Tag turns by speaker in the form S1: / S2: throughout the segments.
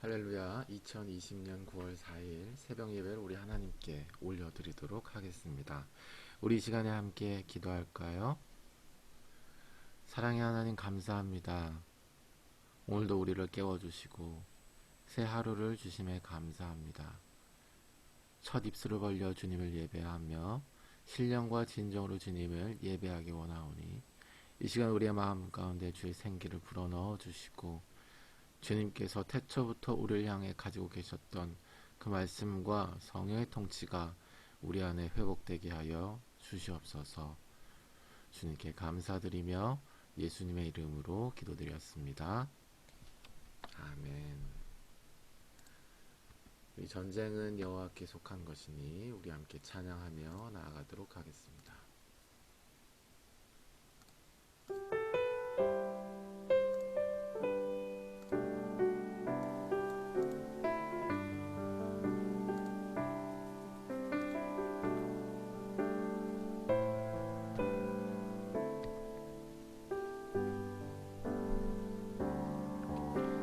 S1: 할렐루야. 2020년 9월 4일 새벽 예배를 우리 하나님께 올려드리도록 하겠습니다. 우리 이 시간에 함께 기도할까요? 사랑의 하나님, 감사합니다. 오늘도 우리를 깨워주시고 새 하루를 주심에 감사합니다. 첫 입술을 벌려 주님을 예배하며 신령과 진정으로 주님을 예배하기 원하오니 이 시간 우리의 마음 가운데 주의 생기를 불어넣어 주시고 주님께서 태초부터 우리를 향해 가지고 계셨던 그 말씀과 성령의 통치가 우리 안에 회복되게 하여 주시옵소서. 주님께 감사드리며 예수님의 이름으로 기도드렸습니다. 아멘. 이 전쟁은 여호와께 속한 것이니 우리 함께 찬양하며 나아가도록 하겠습니다.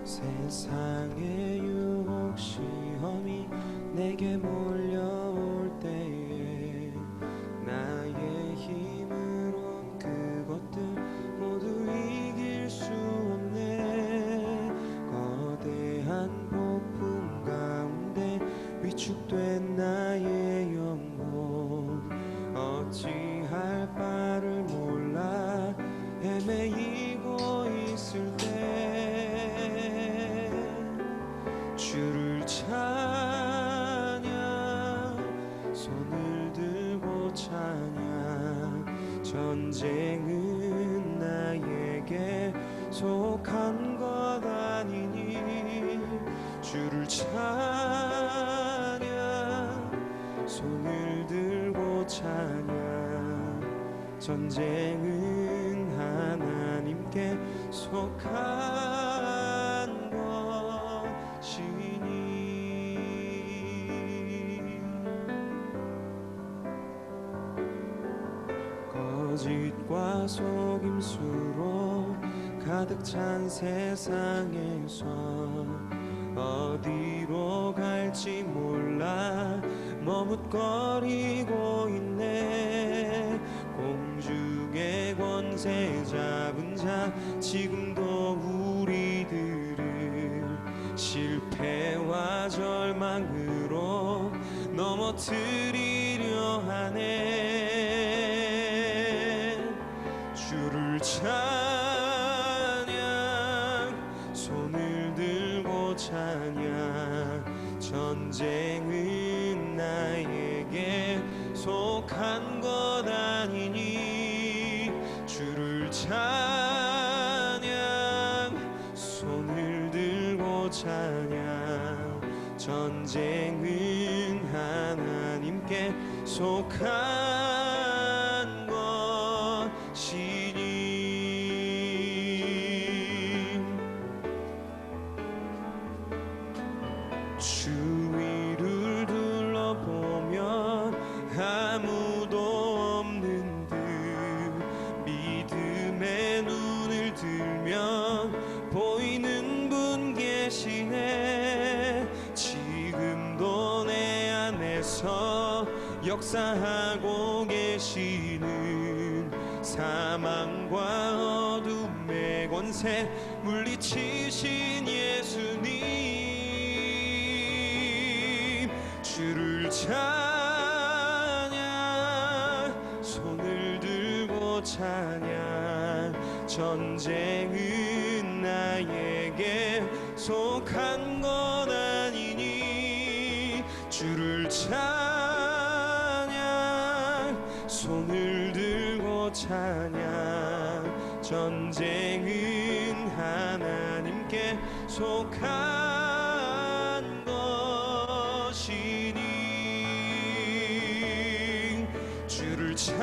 S2: 세상의 유혹 시험이 내게 몰려올 때에 나의 힘으론 그것들 모두 이길 수 없네. 거대한 폭풍 가운데 위축된 나의 영혼 어찌할 바를 몰라 헤매이고 있을 때 주를 찬양, 손을 들고 찬양. 전쟁은 나에게 속한 것 아니니 주를 찬양, 손을 들고 찬양. 전쟁은 하나님께 속한 것이니. 거짓과 속임수로 가득 찬 세상에서 어디로 갈지 몰라 머뭇거리고 있네. 공중의 권세 잡은 자 지금도 우리들을 실패와 절망으로 넘어뜨리려 하네. 주를 찬양, 손을 들고 찬양. 전쟁은 나에게 속한 것 아니니 주를 찬양, 손을 들고 찬양. 전쟁은 하나님께 속한 것이니. 주위를 둘러보면 아무도 없는 듯 믿음의 눈을 들면 보이는 분 계시네. 지금도 내 안에서 역사하고 계시는 사망과 어둠의 권세 물리치신 예수님. 주를 찬양, 손을 들고 찬양. 전쟁은 나에게 속한 것 아니니 주를 찬양, 손을 들고 찬양. 전쟁은 하나님께 속한 것이니. 주를 찬양,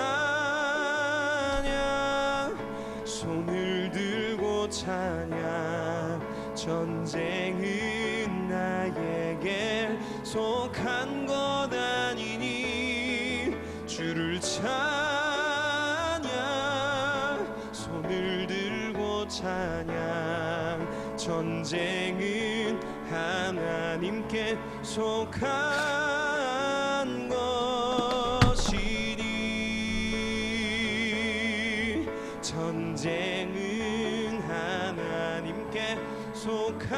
S2: 손을 들고 찬양. 전쟁은 나에게 속한 것 아니니 주를 찬양, 손을 들고 찬양. 전쟁은 하나님께 속한 것이니 전쟁은 하나님께 속한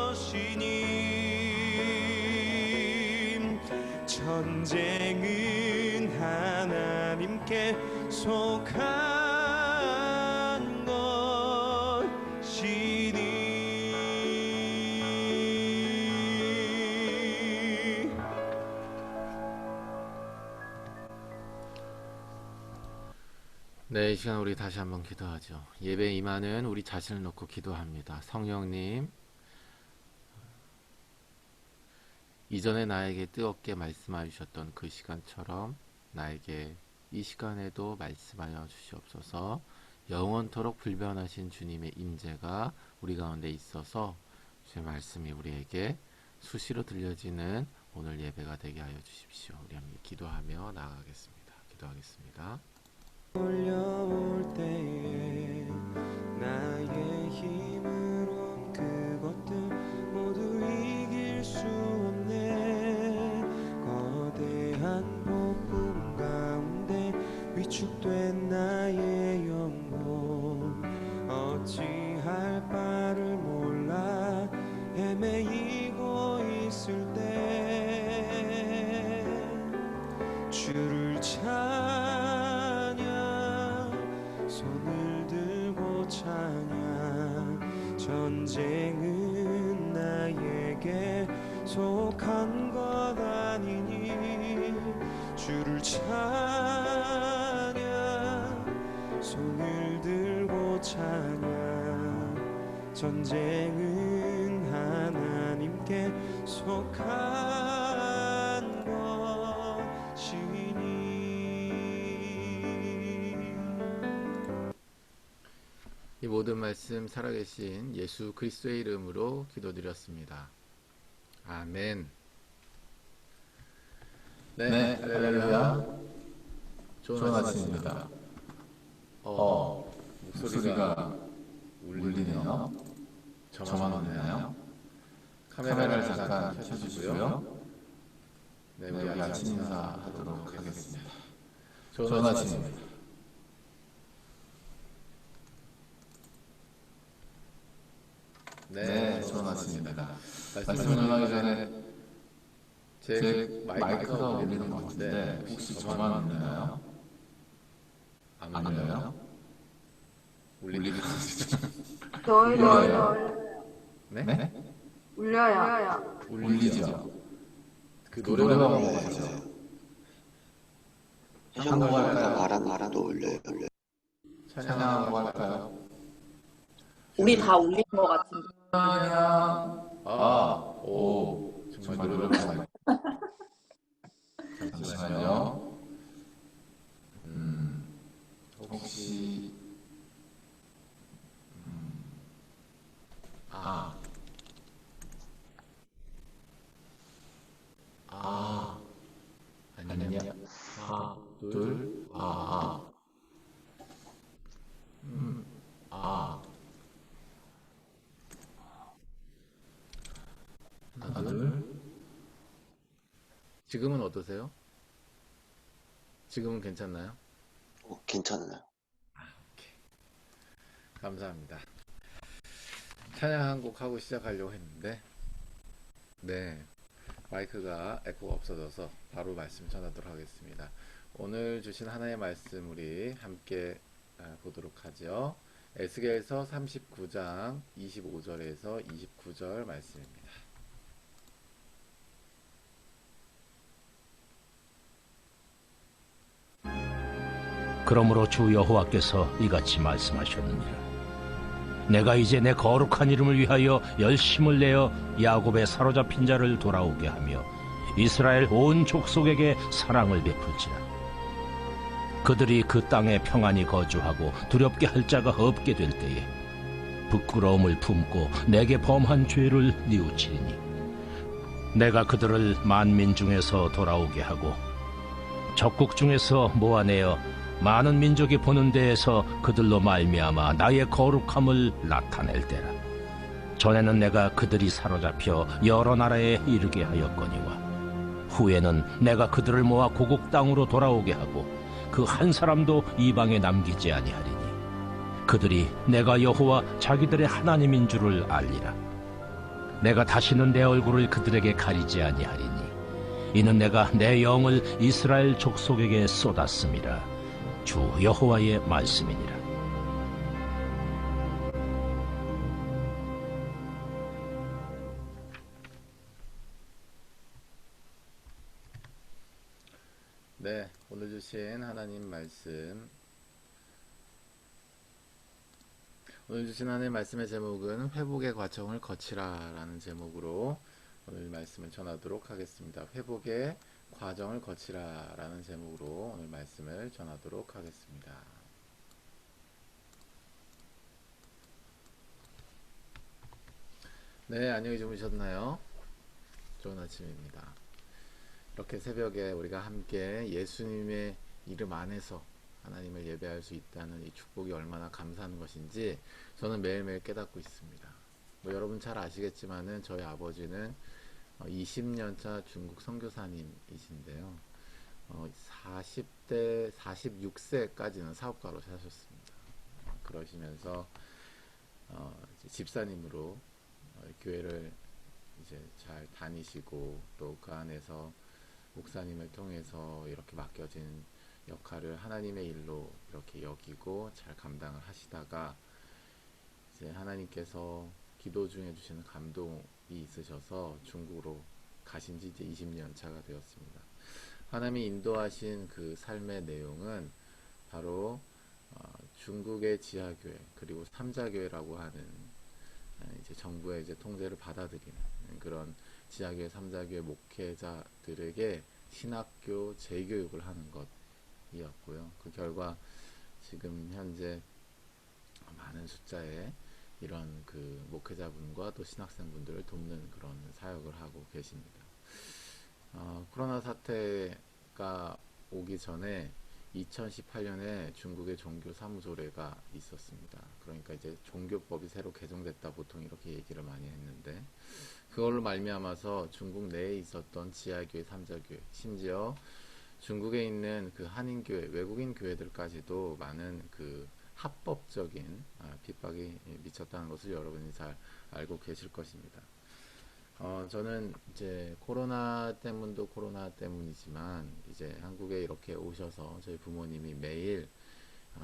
S2: 것이니 전쟁은 하나님께 속한 것이니.
S1: 네, 이 시간 우리 다시 한번 기도하죠. 예배 임하는 우리 자신을 놓고 기도합니다. 성령님, 이전에 나에게 뜨겁게 말씀하여 주셨던 그 시간처럼 나에게 이 시간에도 말씀하여 주시옵소서. 영원토록 불변하신 주님의 임재가 우리 가운데 있어서 주의 말씀이 우리에게 수시로 들려지는 오늘 예배가 되게 하여 주십시오. 우리 함께 기도하며 나아가겠습니다. 기도하겠습니다.
S2: 올려올 때에 나의 힘으론 그것들 모두 이길 수 없네. 거대한 폭풍 가운데 위축된 나의 영혼 어찌할 바를 몰라 헤매이고 있을 때 주를 찬양 손을 들고 찬양 전쟁은 나에게 속한 것 아니니 주를 찬양 손을 들고 찬양 전쟁은 하나님께 속한 것이니.
S1: 이 모든 말씀 살아계신 예수 그리스도의 이름으로 기도드렸습니다. 아멘.
S3: 네, 할렐루야.
S1: 좋은
S3: 아침입니다. 목소리가 울리네요. 저만 울리나요? 카메라를 잠깐 켜주시고요.
S1: 네,
S3: 우리 아침 인사하도록 하겠습니다.
S1: 좋은
S3: 좋은 아침입니다. 네, 좋은 아침입니다. 말씀을 전하기 전에 제 마이크가 울리는 것 같은데 혹시 저만 울리나요? 안 울려요? 울리긴 하시죠?
S4: 저희도
S1: 네?
S4: 울려요.
S3: 울리죠?
S1: 그
S3: 노래가 뭐죠? 한국 할까요?
S5: 말아도 올려요.
S3: 찬양하고 할까요?
S4: 우리 다 울린 것 같은데.
S3: 찬양. 오, 정말 노래가 많아요. 잠시만요. 혹시 아니면 둘, 하나, 둘.
S1: 지금은 어떠세요? 지금은 괜찮나요?
S5: 괜찮아요.
S1: 감사합니다. 찬양 한 곡 하고 시작하려고 했는데 네, 마이크가 에코가 없어져서 바로 말씀 전하도록 하겠습니다. 오늘 주신 하나의 말씀 우리 함께 보도록 하죠. 에스겔서 39장 25절에서 29절 말씀입니다.
S6: 그러므로 주 여호와께서 이같이 말씀하셨느니라. 내가 이제 내 거룩한 이름을 위하여 열심을 내어 야곱의 사로잡힌 자를 돌아오게 하며 이스라엘 온 족속에게 사랑을 베풀지라. 그들이 그 땅에 평안히 거주하고 두렵게 할 자가 없게 될 때에 부끄러움을 품고 내게 범한 죄를 뉘우치리니 내가 그들을 만민 중에서 돌아오게 하고 적국 중에서 모아내어 많은 민족이 보는 데에서 그들로 말미암아 나의 거룩함을 나타낼 때라. 전에는 내가 그들이 사로잡혀 여러 나라에 이르게 하였거니와 후에는 내가 그들을 모아 고국 땅으로 돌아오게 하고 그 한 사람도 이방에 남기지 아니하리니 그들이 내가 여호와 자기들의 하나님인 줄을 알리라. 내가 다시는 내 얼굴을 그들에게 가리지 아니하리니 이는 내가 내 영을 이스라엘 족속에게 쏟았음이라. 주 여호와의 말씀이니라.
S1: 네, 오늘 주신 하나님 말씀. 오늘 주신 하나님 말씀의 제목은 회복의 과정을 거치라 라는 제목으로 오늘 말씀을 전하도록 하겠습니다. 회복의 과정을 거치라 라는 제목으로 오늘 말씀을 전하도록 하겠습니다. 네, 안녕히 주무셨나요? 좋은 아침입니다. 이렇게 새벽에 우리가 함께 예수님의 이름 안에서 하나님을 예배할 수 있다는 이 축복이 얼마나 감사한 것인지 저는 매일매일 깨닫고 있습니다. 여러분 잘 아시겠지만은 저희 아버지는 20년차 중국 선교사님이신데요. 40대, 46세까지는 사업가로 사셨습니다. 그러시면서 이제 집사님으로 교회를 이제 잘 다니시고 또 그 안에서 목사님을 통해서 이렇게 맡겨진 역할을 하나님의 일로 이렇게 여기고 잘 감당을 하시다가 이제 하나님께서 기도 중에 주시는 감동이 있으셔서 중국으로 가신 지 이제 20년 차가 되었습니다. 하나님이 인도하신 그 삶의 내용은 바로 중국의 지하교회 그리고 삼자교회라고 하는 이제 정부의 이제 통제를 받아들이는 그런 지하교회, 삼자교회 목회자들에게 신학교 재교육을 하는 것이었고요. 그 결과 지금 현재 많은 숫자의 이런 그 목회자분과 또 신학생분들을 돕는 그런 사역을 하고 계십니다. 코로나 사태가 오기 전에 2018년에 중국의 종교 사무소례가 있었습니다. 그러니까 이제 종교법이 새로 개정됐다 보통 이렇게 얘기를 많이 했는데 그걸로 말미암아서 중국 내에 있었던 지하교회, 삼자교회, 심지어 중국에 있는 그 한인교회, 외국인 교회들까지도 많은 그 합법적인 핍박이 미쳤다는 것을 여러분이 잘 알고 계실 것입니다. 저는 이제 코로나 때문도 코로나 때문이지만 이제 한국에 이렇게 오셔서 저희 부모님이 매일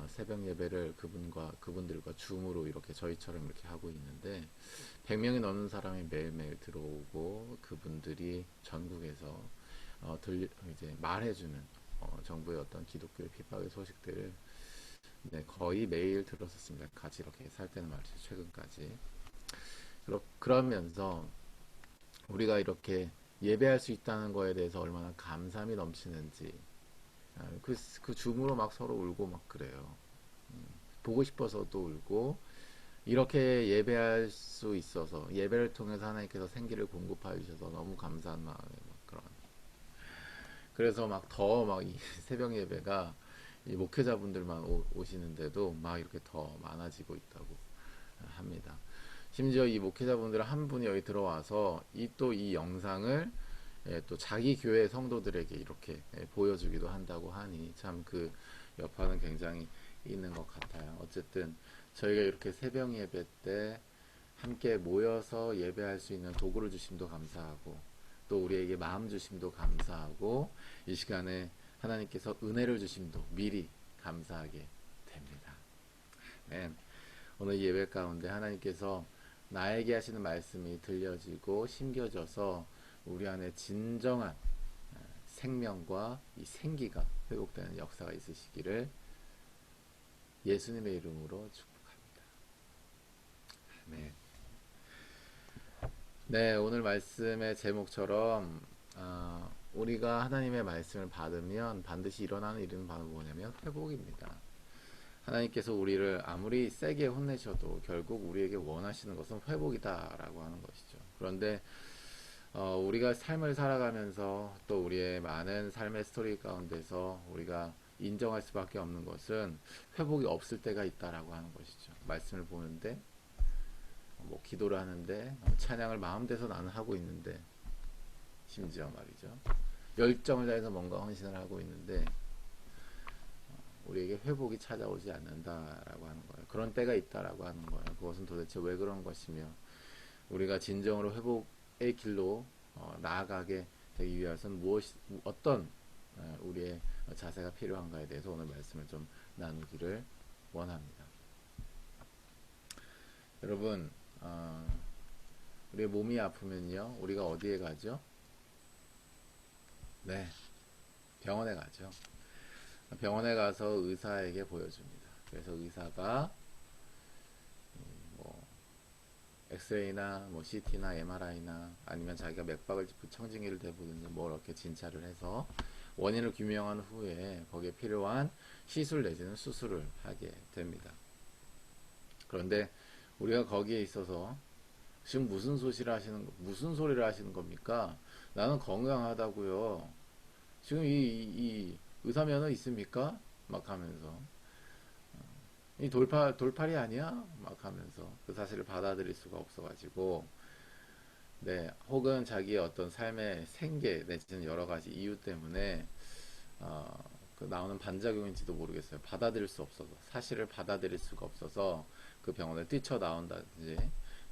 S1: 새벽 예배를 그분들과 줌으로 이렇게 저희처럼 이렇게 하고 있는데 100명이 넘는 사람이 매일매일 들어오고 그분들이 전국에서 이제 말해주는 정부의 어떤 기독교의 핍박의 소식들을 거의 매일 들었었습니다. 같이 이렇게 살 때는 말이죠. 최근까지. 그러면서 우리가 이렇게 예배할 수 있다는 거에 대해서 얼마나 감사함이 넘치는지 그 줌으로 막 서로 울고 막 그래요. 보고 싶어서도 울고 이렇게 예배할 수 있어서 예배를 통해서 하나님께서 생기를 공급하여 주셔서 너무 감사한 마음에 막 그런. 그래서 막 더 막 이 새벽 예배가 이 목회자분들만 오시는데도 막 이렇게 더 많아지고 있다고 합니다. 심지어 이 목회자분들 한 분이 여기 들어와서 이 영상을 또 자기 교회 성도들에게 이렇게 보여주기도 한다고 하니 참 그 여파는 굉장히 있는 것 같아요. 어쨌든 저희가 이렇게 새벽 예배 때 함께 모여서 예배할 수 있는 도구를 주심도 감사하고 또 우리에게 마음 주심도 감사하고 이 시간에 하나님께서 은혜를 주심도 미리 감사하게 됩니다. 오늘 예배 가운데 하나님께서 나에게 하시는 말씀이 들려지고 심겨져서 우리 안에 진정한 생명과 이 생기가 회복되는 역사가 있으시기를 예수님의 이름으로 축복합니다. 아멘. 네, 오늘 말씀의 제목처럼 우리가 하나님의 말씀을 받으면 반드시 일어나는 일은 바로 뭐냐면 회복입니다. 하나님께서 우리를 아무리 세게 혼내셔도 결국 우리에게 원하시는 것은 회복이다라고 하는 것이죠. 그런데 우리가 삶을 살아가면서 또 우리의 많은 삶의 스토리 가운데서 우리가 인정할 수밖에 없는 것은 회복이 없을 때가 있다라고 하는 것이죠. 말씀을 보는데 뭐 기도를 하는데 찬양을 마음대로 나는 하고 있는데 심지어 말이죠. 열정을 다해서 뭔가 헌신을 하고 있는데 우리에게 회복이 찾아오지 않는다라고 하는 거예요. 그런 때가 있다라고 하는 거예요. 그것은 도대체 왜 그런 것이며 우리가 진정으로 회복의 길로 나아가게 되기 위해서는 어떤 우리의 자세가 필요한가에 대해서 오늘 말씀을 좀 나누기를 원합니다. 여러분, 우리의 몸이 아프면요, 우리가 어디에 가죠? 네, 병원에 가죠. 병원에 가서 의사에게 보여줍니다. 그래서 의사가 뭐 엑스레이나 뭐 CT나 MRI나 아니면 자기가 맥박을 짚고 청진기를 대보든지 뭐 이렇게 진찰을 해서 원인을 규명한 후에 거기에 필요한 시술 내지는 수술을 하게 됩니다. 그런데 우리가 거기에 있어서 지금 무슨 소리를 하시는 겁니까? 나는 건강하다고요. 지금 이 의사면허 있습니까? 막 하면서 이 돌팔이 아니야? 막 하면서 그 사실을 받아들일 수가 없어가지고 네, 혹은 자기의 어떤 삶의 생계 내지는 여러 가지 이유 때문에 그 나오는 반작용인지도 모르겠어요. 받아들일 수 없어서 사실을 받아들일 수가 없어서 그 병원을 뛰쳐나온다든지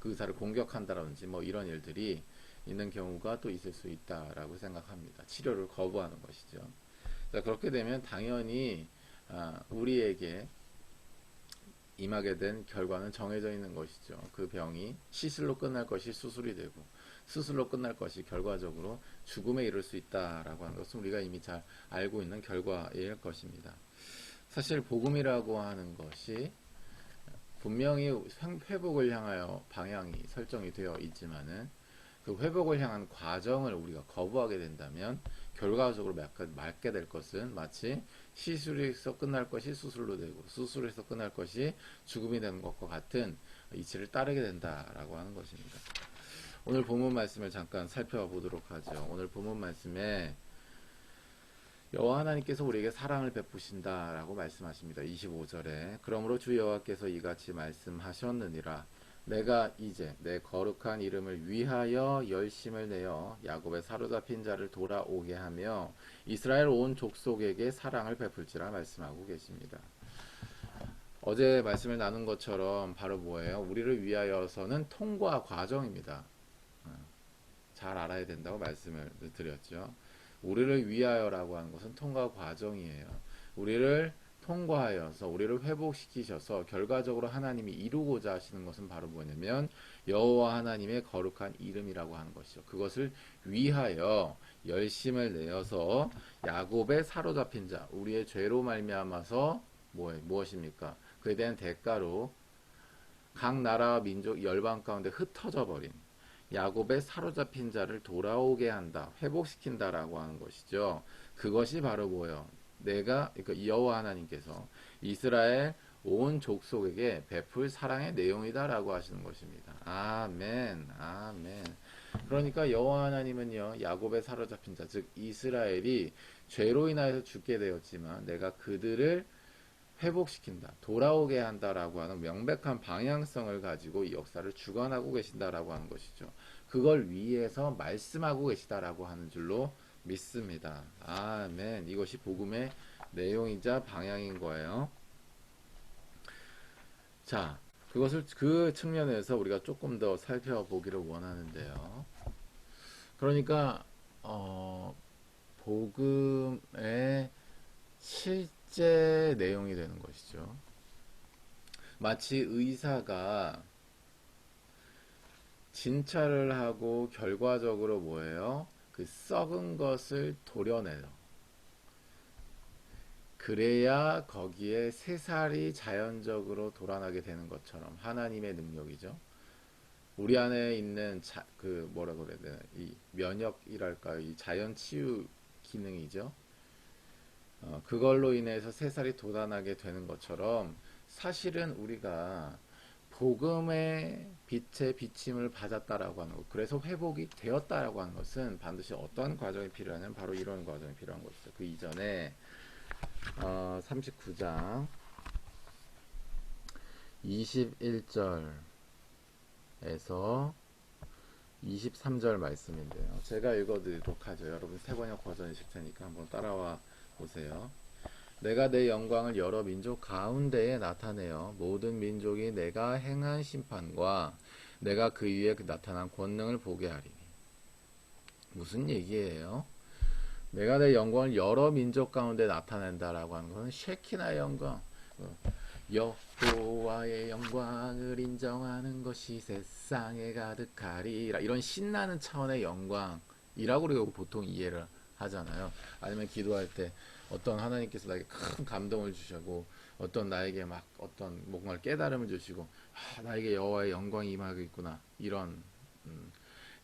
S1: 그 의사를 공격한다든지 뭐 이런 일들이 있는 경우가 또 있을 수 있다라고 생각합니다. 치료를 거부하는 것이죠. 자, 그렇게 되면 당연히 우리에게 임하게 된 결과는 정해져 있는 것이죠. 그 병이 시술로 끝날 것이 수술이 되고 수술로 끝날 것이 결과적으로 죽음에 이를 수 있다라고 하는 것은 우리가 이미 잘 알고 있는 결과일 것입니다. 사실 복음이라고 하는 것이 분명히 회복을 향하여 방향이 설정이 되어 있지만은 그 회복을 향한 과정을 우리가 거부하게 된다면 결과적으로 맞게 될 것은 마치 시술에서 끝날 것이 수술로 되고 수술에서 끝날 것이 죽음이 되는 것과 같은 이치를 따르게 된다라고 하는 것입니다. 오늘 본문 말씀을 잠깐 살펴보도록 하죠. 오늘 본문 말씀에 여호와 하나님께서 우리에게 사랑을 베푸신다라고 말씀하십니다. 25절에 그러므로 주 여호와께서 이같이 말씀하셨느니라 내가 이제 내 거룩한 이름을 위하여 열심을 내어 야곱의 사로잡힌 자를 돌아오게 하며 이스라엘 온 족속에게 사랑을 베풀지라 말씀하고 계십니다. 어제 말씀을 나눈 것처럼 바로 뭐예요? 우리를 위하여서는 통과 과정입니다. 잘 알아야 된다고 말씀을 드렸죠. 우리를 위하여라고 하는 것은 통과 과정이에요. 우리를 통과하여서 우리를 회복시키셔서 결과적으로 하나님이 이루고자 하시는 것은 바로 뭐냐면 여호와 하나님의 거룩한 이름이라고 하는 것이죠. 그것을 위하여 열심을 내어서 야곱의 사로잡힌 자, 우리의 죄로 말미암아서 무엇입니까? 그에 대한 대가로 각 나라와 민족 열방 가운데 흩어져 버린 야곱의 사로잡힌 자를 돌아오게 한다, 회복시킨다라고 하는 것이죠. 그것이 바로 뭐예요? 그러니까 여호와 하나님께서 이스라엘 온 족속에게 베풀 사랑의 내용이다라고 하시는 것입니다. 아멘, 아멘. 그러니까 여호와 하나님은요, 야곱의 사로잡힌 자, 즉 이스라엘이 죄로 인하여서 죽게 되었지만 내가 그들을 회복시킨다, 돌아오게 한다라고 하는 명백한 방향성을 가지고 이 역사를 주관하고 계신다라고 하는 것이죠. 그걸 위해서 말씀하고 계시다라고 하는 줄로 믿습니다. 아멘. 이것이 복음의 내용이자 방향인 거예요. 자, 그 측면에서 우리가 조금 더 살펴보기를 원하는데요. 그러니까 복음의 실제 내용이 되는 것이죠. 마치 의사가 진찰을 하고 결과적으로 뭐예요? 그 썩은 것을 도려내요. 그래야 거기에 새살이 자연적으로 돌아나게 되는 것처럼 하나님의 능력이죠. 우리 안에 있는 뭐라고 그래야 되나, 이 면역이랄까요, 이 자연 치유 기능이죠. 그걸로 인해서 새살이 돋아나게 되는 것처럼 사실은 우리가 복음의 빛의 비침을 받았다라고 하는 것, 그래서 회복이 되었다라고 하는 것은 반드시 어떤 과정이 필요하냐면 바로 이런 과정이 필요한 것이죠. 그 이전에 39장 21절에서 23절 말씀인데요. 제가 읽어드리도록 하죠. 여러분 세번역 버전이실 테니까 한번 따라와 보세요. 내가 내 영광을 여러 민족 가운데에 나타내어 모든 민족이 내가 행한 심판과 내가 그 위에 나타난 권능을 보게 하리니. 무슨 얘기예요? 내가 내 영광을 여러 민족 가운데 나타낸다라고 하는 것은 쉐키나의 영광, 여호와의 영광을 인정하는 것이 세상에 가득하리라, 이런 신나는 차원의 영광이라고 우리가 보통 이해를 하잖아요. 아니면 기도할 때 어떤 하나님께서 나에게 큰 감동을 주시고 어떤 나에게 막 어떤 뭔가를 깨달음을 주시고 나에게 여호와의 영광이 임하고 있구나, 이런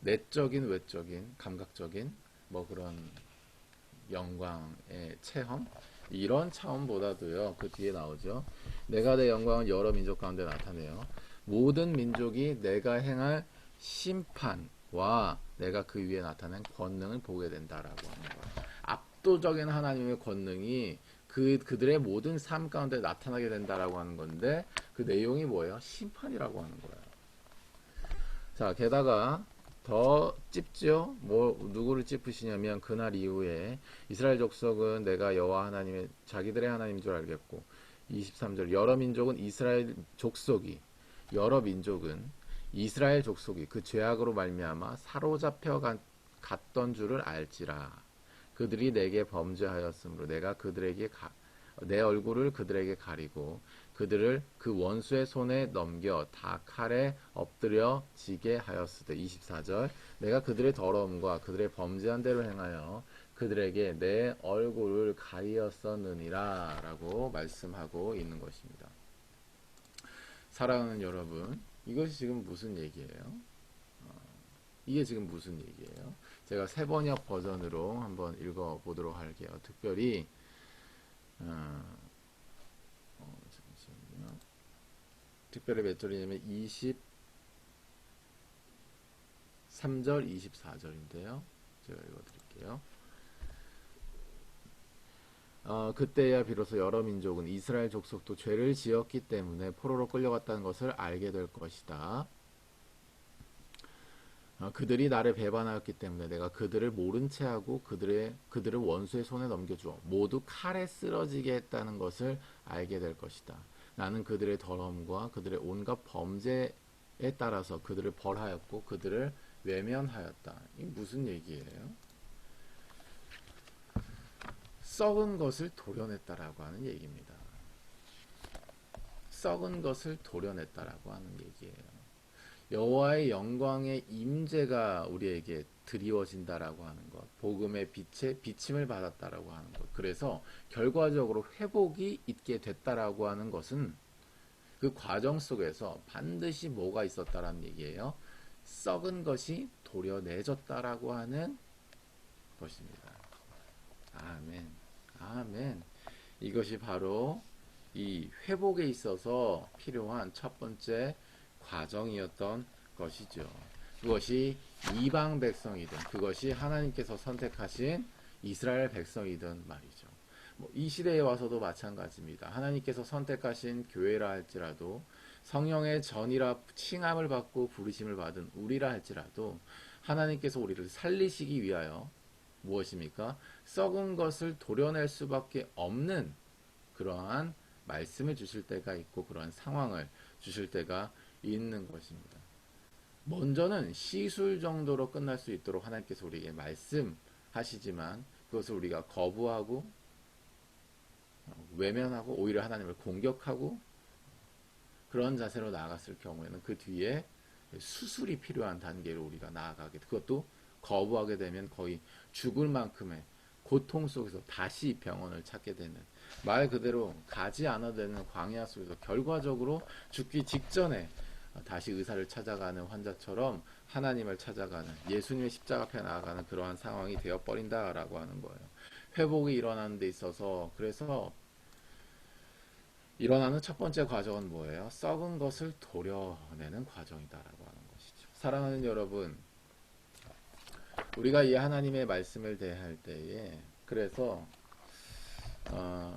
S1: 내적인 외적인 감각적인 뭐 그런 영광의 체험, 이런 차원보다도요, 그 뒤에 나오죠. 내가 내 영광을 여러 민족 가운데 나타내요 모든 민족이 내가 행할 심판과 내가 그 위에 나타낸 권능을 보게 된다라고 하는 거예요. 압도적인 하나님의 권능이 그들의 모든 삶 가운데 나타나게 된다라고 하는 건데, 그 내용이 뭐예요? 심판이라고 하는 거예요. 자, 게다가 더 찝죠. 누구를 찝으시냐면 그날 이후에 이스라엘 족속은 내가 여호와 하나님의 자기들의 하나님인 줄 알겠고, 23절 여러 민족은 이스라엘 족속이 그 죄악으로 말미암아 사로잡혀 갔던 줄을 알지라. 그들이 내게 범죄하였으므로 내가 내 얼굴을 그들에게 가리고 그들을 그 원수의 손에 넘겨 다 칼에 엎드려 지게 하였으되. 24절 내가 그들의 더러움과 그들의 범죄한 대로 행하여 그들에게 내 얼굴을 가리었었느니라 라고 말씀하고 있는 것입니다. 사랑하는 여러분, 이것이 지금 무슨 얘기예요? 이게 지금 무슨 얘기예요? 제가 세번역 버전으로 한번 읽어보도록 할게요. 특별히 잠시만요. 특별히 몇 절이냐면 23절, 24절인데요. 제가 읽어드릴게요. 그때야 비로소 여러 민족은 이스라엘 족속도 죄를 지었기 때문에 포로로 끌려갔다는 것을 알게 될 것이다. 그들이 나를 배반하였기 때문에 내가 그들을 모른 채 하고 그들을 원수의 손에 넘겨주어 모두 칼에 쓰러지게 했다는 것을 알게 될 것이다. 나는 그들의 더러움과 그들의 온갖 범죄에 따라서 그들을 벌하였고 그들을 외면하였다. 이게 무슨 얘기예요? 썩은 것을 도려냈다라고 하는 얘기입니다. 썩은 것을 도려냈다라고 하는 얘기예요. 여호와의 영광의 임재가 우리에게 드리워진다라고 하는 것, 복음의 빛에 비침을 받았다라고 하는 것, 그래서 결과적으로 회복이 있게 됐다라고 하는 것은 그 과정 속에서 반드시 뭐가 있었다라는 얘기예요. 썩은 것이 도려내졌다라고 하는 것입니다. 아멘. 아멘. 이것이 바로 이 회복에 있어서 필요한 첫 번째 과정이었던 것이죠. 그것이 이방 백성이든 그것이 하나님께서 선택하신 이스라엘 백성이든 말이죠. 이 시대에 와서도 마찬가지입니다. 하나님께서 선택하신 교회라 할지라도, 성령의 전이라 칭함을 받고 부르심을 받은 우리라 할지라도, 하나님께서 우리를 살리시기 위하여 무엇입니까? 썩은 것을 도려낼 수밖에 없는 그러한 말씀을 주실 때가 있고 그러한 상황을 주실 때가 있는 것입니다. 먼저는 시술 정도로 끝날 수 있도록 하나님께서 우리에게 말씀하시지만 그것을 우리가 거부하고 외면하고 오히려 하나님을 공격하고 그런 자세로 나아갔을 경우에는 그 뒤에 수술이 필요한 단계로 우리가 나아가게, 그것도 거부하게 되면 거의 죽을 만큼의 고통 속에서 다시 병원을 찾게 되는, 말 그대로 가지 않아도 되는 광야 속에서 결과적으로 죽기 직전에 다시 의사를 찾아가는 환자처럼 하나님을 찾아가는, 예수님의 십자가 앞에 나아가는 그러한 상황이 되어버린다라고 하는 거예요. 회복이 일어나는 데 있어서, 그래서 일어나는 첫 번째 과정은 뭐예요? 썩은 것을 도려내는 과정이다라고 하는 것이죠. 사랑하는 여러분, 우리가 이 하나님의 말씀을 대할 때에, 그래서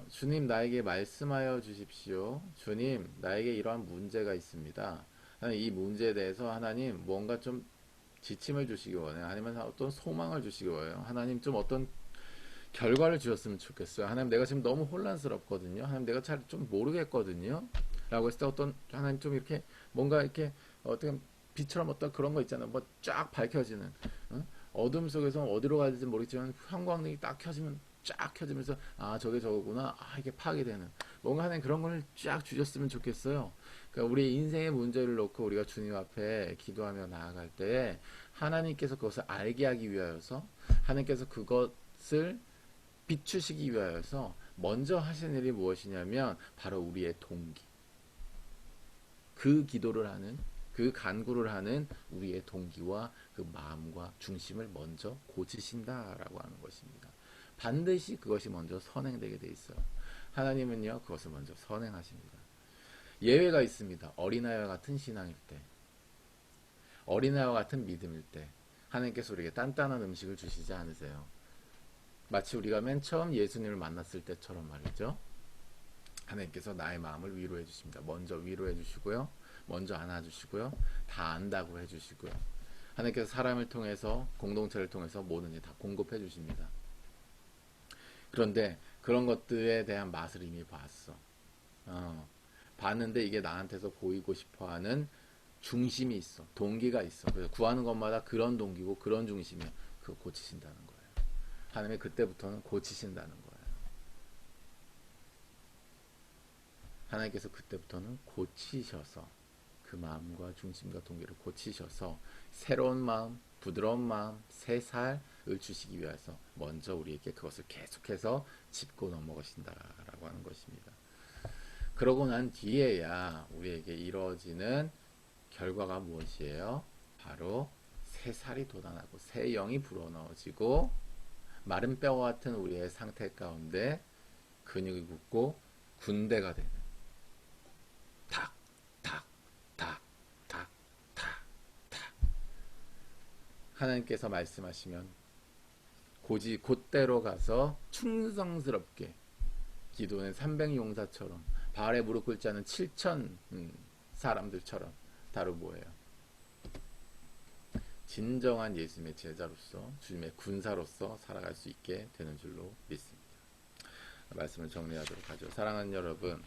S1: 주님 나에게 말씀하여 주십시오. 주님 나에게 이러한 문제가 있습니다. 하나님, 이 문제에 대해서 하나님 뭔가 좀 지침을 주시기 원해요. 아니면 어떤 소망을 주시기 원해요. 하나님 좀 어떤 결과를 주셨으면 좋겠어요. 하나님 내가 지금 너무 혼란스럽거든요. 하나님 내가 잘 좀 모르겠거든요. 라고 했을 때 어떤 하나님 좀 이렇게 뭔가 이렇게 어떻게 빛처럼 어떤 그런 거 있잖아요. 뭐 쫙 밝혀지는 어둠 속에서 어디로 가야 될지 모르겠지만 형광등이 딱 켜지면 쫙 켜지면서 아 저게 저거구나. 아 이게 파악이 되는 뭔가 하나님 그런 걸 쫙 주셨으면 좋겠어요. 그러니까 우리 인생의 문제를 놓고 우리가 주님 앞에 기도하며 나아갈 때 하나님께서 그것을 알게 하기 위하여서 하나님께서 그것을 비추시기 위하여서 먼저 하신 일이 무엇이냐면 바로 우리의 동기. 그 기도를 하는 그 간구를 하는 우리의 동기와 그 마음과 중심을 먼저 고치신다라고 하는 것입니다. 반드시 그것이 먼저 선행되게 돼 있어요. 하나님은요 그것을 먼저 선행하십니다. 예외가 있습니다. 어린아이와 같은 신앙일 때, 어린아이와 같은 믿음일 때 하나님께서 우리에게 단단한 음식을 주시지 않으세요. 마치 우리가 맨 처음 예수님을 만났을 때처럼 말이죠. 하나님께서 나의 마음을 위로해 주십니다. 먼저 위로해 주시고요. 먼저 안아주시고요. 다 안다고 해주시고요. 하나님께서 사람을 통해서 공동체를 통해서 모든 일 다 공급해 주십니다. 그런데 그런 것들에 대한 맛을 이미 봤어. 봤는데 이게 나한테서 보이고 싶어하는 중심이 있어. 동기가 있어. 그래서 구하는 것마다 그런 동기고 그런 중심이야. 그거 고치신다는 거예요. 하나님이 그때부터는 고치신다는 거예요. 하나님께서 그때부터는 고치셔서 그 마음과 중심과 동기를 고치셔서 새로운 마음, 부드러운 마음, 새 살을 주시기 위해서 먼저 우리에게 그것을 계속해서 짚고 넘어가신다라고 하는 것입니다. 그러고 난 뒤에야 우리에게 이루어지는 결과가 무엇이에요? 바로 새 살이 돋아나고 새 영이 불어넣어지고 마른 뼈와 같은 우리의 상태 가운데 근육이 굳고 군대가 되는 탁, 탁, 탁, 탁, 탁, 탁. 하나님께서 말씀하시면 곧대로 가서 충성스럽게 기도는 300용사처럼 바알에 무릎 꿇지 않은 7천 사람들처럼 다루 뭐예요? 진정한 예수님의 제자로서 주님의 군사로서 살아갈 수 있게 되는 줄로 믿습니다. 말씀을 정리하도록 하죠. 사랑하는 여러분,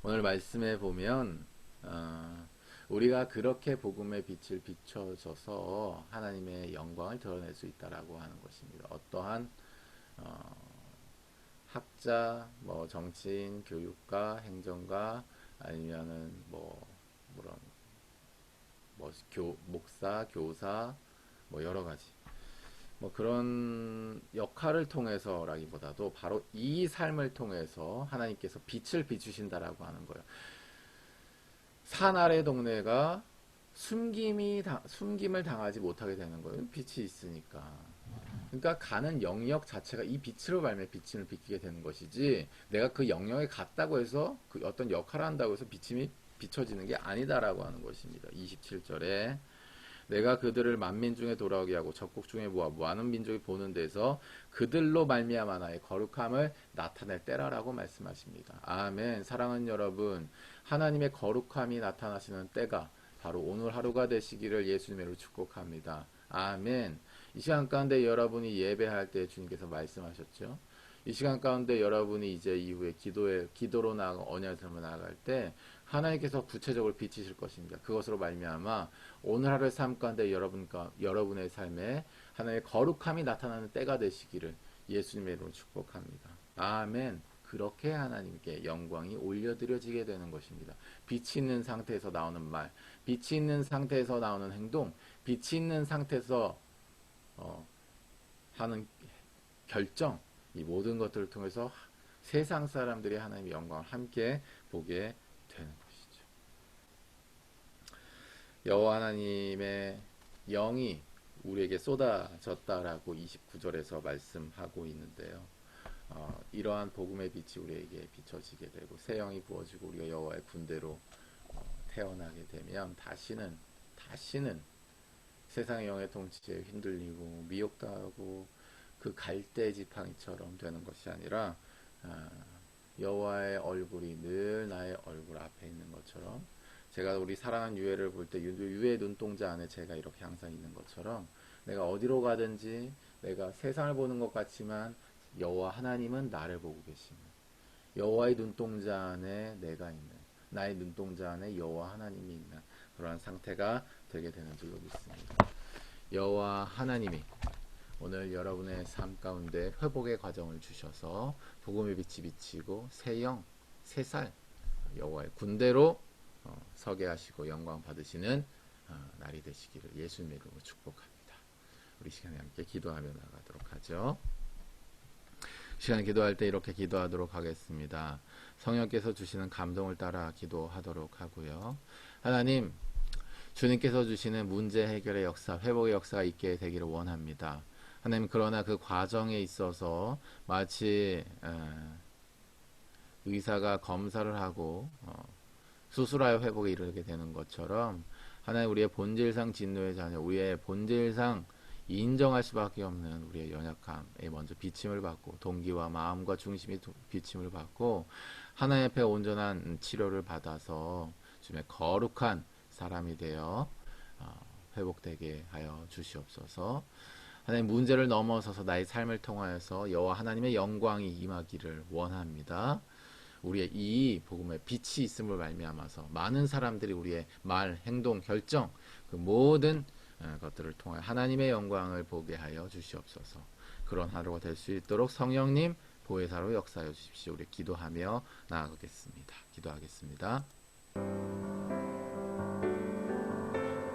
S1: 오늘 말씀에 보면 우리가 그렇게 복음의 빛을 비춰줘서 하나님의 영광을 드러낼 수 있다라고 하는 것입니다. 어떠한 학자, 뭐 정치인, 교육가, 행정가, 아니면은 목사, 교사, 뭐 여러 가지 뭐 그런 역할을 통해서라기보다도 바로 이 삶을 통해서 하나님께서 빛을 비추신다라고 하는 거예요. 산 아래 동네가 숨김을 당하지 못하게 되는 거예요. 빛이 있으니까. 그러니까 가는 영역 자체가 이 빛으로 말미암아 빛을 비추게 되는 것이지 내가 그 영역에 갔다고 해서 그 어떤 역할을 한다고 해서 빛이 비춰지는 게 아니다라고 하는 것입니다. 27절에 내가 그들을 만민 중에 돌아오게 하고 적국 중에 모아 많은 민족이 보는 데서 그들로 말미암아 나의 거룩함을 나타낼 때라라고 말씀하십니다. 아멘. 사랑하는 여러분, 하나님의 거룩함이 나타나시는 때가 바로 오늘 하루가 되시기를 예수님으로 축복합니다. 아멘. 이 시간 가운데 여러분이 예배할 때 주님께서 말씀하셨죠. 이 시간 가운데 여러분이 이제 이후에 기도로 나아가 언약의 삶을 나아갈 때 하나님께서 구체적으로 비치실 것입니다. 그것으로 말미암아 오늘 하루의 삶 가운데 여러분의 삶에 하나님의 거룩함이 나타나는 때가 되시기를 예수님의 이름으로 축복합니다. 아멘. 그렇게 하나님께 영광이 올려드려지게 되는 것입니다. 빛이 있는 상태에서 나오는 말, 빛이 있는 상태에서 나오는 행동, 빛이 있는 상태에서 하는 결정, 이 모든 것들을 통해서 세상 사람들이 하나님의 영광을 함께 보게 되는 것이죠. 여호와 하나님의 영이 우리에게 쏟아졌다라고 29절에서 말씀하고 있는데요. 이러한 복음의 빛이 우리에게 비춰지게 되고 새 영이 부어지고 우리가 여호와의 군대로 태어나게 되면 다시는 세상의 영의 통치에 흔들리고 미혹당하고 그 갈대 지팡이처럼 되는 것이 아니라 여호와의 얼굴이 늘 나의 얼굴 앞에 있는 것처럼, 제가 우리 사랑하는 유해를 볼 때 유해 눈동자 안에 제가 이렇게 항상 있는 것처럼, 내가 어디로 가든지 내가 세상을 보는 것 같지만 여호와 하나님은 나를 보고 계시는, 여호와의 눈동자 안에 내가 있는, 나의 눈동자 안에 여호와 하나님이 있는 그러한 상태가 되게 되는 줄로 믿습니다. 여호와 하나님이 오늘 여러분의 삶 가운데 회복의 과정을 주셔서 복음의 빛이 비치고 새 영, 새 살, 여호와의 군대로 서게 하시고 영광 받으시는 날이 되시기를 예수님의 이름으로 축복합니다. 우리 시간에 함께 기도하며 나가도록 하죠. 시간에 기도할 때 이렇게 기도하도록 하겠습니다. 성령께서 주시는 감동을 따라 기도하도록 하고요. 하나님, 주님께서 주시는 문제 해결의 역사, 회복의 역사가 있게 되기를 원합니다. 하나님, 그러나 그 과정에 있어서 마치 의사가 검사를 하고 수술하여 회복에 이르게 되는 것처럼, 하나님, 우리의 본질상 진노의 자녀, 우리의 본질상 인정할 수밖에 없는 우리의 연약함에 먼저 비침을 받고, 동기와 마음과 중심이 비침을 받고, 하나님 앞에 온전한 치료를 받아서 주님의 거룩한 사람이 되어 회복되게 하여 주시옵소서. 하나님, 문제를 넘어서서 나의 삶을 통하여서 여호와 하나님의 영광이 임하기를 원합니다. 우리의 이 복음의 빛이 있음을 말미암아서 많은 사람들이 우리의 말, 행동, 결정, 그 모든 것들을 통하여 하나님의 영광을 보게 하여 주시옵소서. 그런 하루가 될 수 있도록 성령님 보혜사로 역사하여 주십시오. 우리 기도하며 나아가겠습니다. 기도하겠습니다.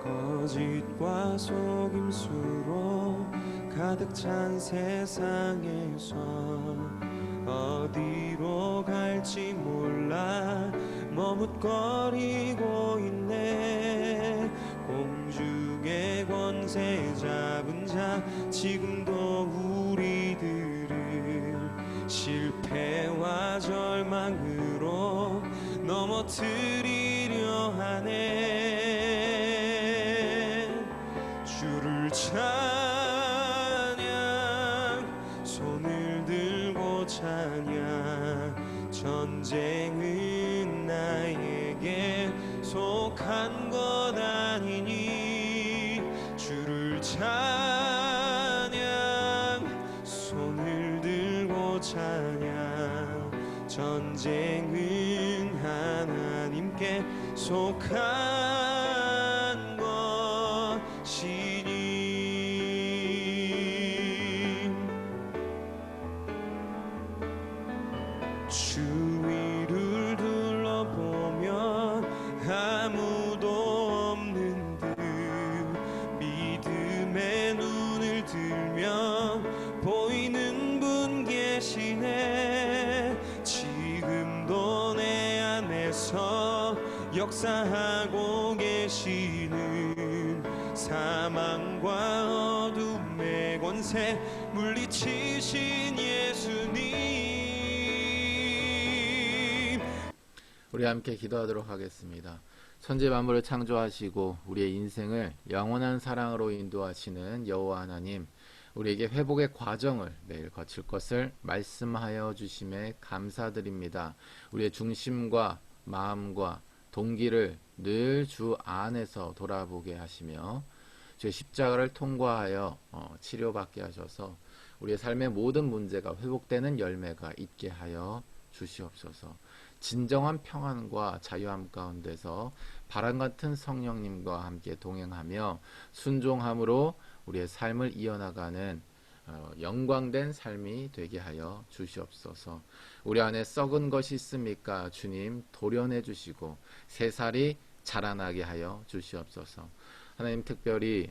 S2: 거짓과 속임수로 가득 찬 세상에서 어디로 갈지 몰라 머뭇거리고 있네. 공중의 권세 잡은 자 지금도 우리들을 실패와 절망으로 넘어뜨리려 하네. 주를 찬양, 손을 들고 찬양. 전쟁은 나에게 속한 것 아니니. 주를 찬양, 손을 들고 찬양. 전쟁은 하나님께 속한 것이니. 주위를 둘러보면 아무도 없는 듯 믿음의 눈을 들면 보이는 분 계시네. 지금도 내 안에서 역사하고 계시는 사망과 어둠의 권세 물리치신 예수님.
S1: 우리 함께 기도하도록 하겠습니다. 천지 만물을 창조하시고 우리의 인생을 영원한 사랑으로 인도하시는 여호와 하나님, 우리에게 회복의 과정을 매일 거칠 것을 말씀하여 주심에 감사드립니다. 우리의 중심과 마음과 동기를 늘 주 안에서 돌아보게 하시며 주의 십자가를 통과하여 치료받게 하셔서 우리의 삶의 모든 문제가 회복되는 열매가 있게 하여 주시옵소서. 진정한 평안과 자유함 가운데서 바람 같은 성령님과 함께 동행하며 순종함으로 우리의 삶을 이어나가는 영광된 삶이 되게 하여 주시옵소서. 우리 안에 썩은 것이 있습니까? 주님 도려내 주시고 새살이 자라나게 하여 주시옵소서. 하나님, 특별히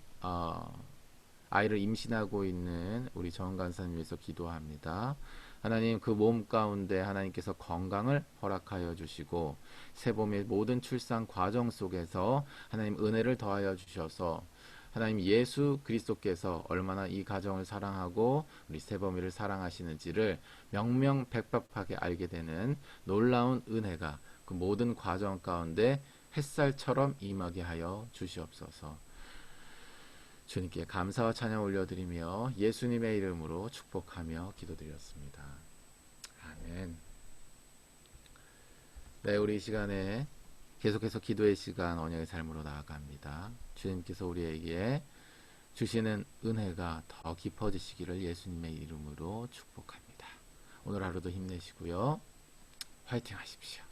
S1: 아이를 임신하고 있는 우리 정은간사님 위해서 기도합니다. 하나님, 그 몸 가운데 하나님께서 건강을 허락하여 주시고 새봄의 모든 출산 과정 속에서 하나님 은혜를 더하여 주셔서 하나님 예수 그리스도께서 얼마나 이 가정을 사랑하고 우리 새봄이를 사랑하시는지를 명명백백하게 알게 되는 놀라운 은혜가 그 모든 과정 가운데 햇살처럼 임하게 하여 주시옵소서. 주님께 감사와 찬양 올려드리며 예수님의 이름으로 축복하며 기도드렸습니다. 아멘. 네, 우리 이 시간에 계속해서 기도의 시간, 언약의 삶으로 나아갑니다. 주님께서 우리에게 주시는 은혜가 더 깊어지시기를 예수님의 이름으로 축복합니다. 오늘 하루도 힘내시고요. 화이팅 하십시오.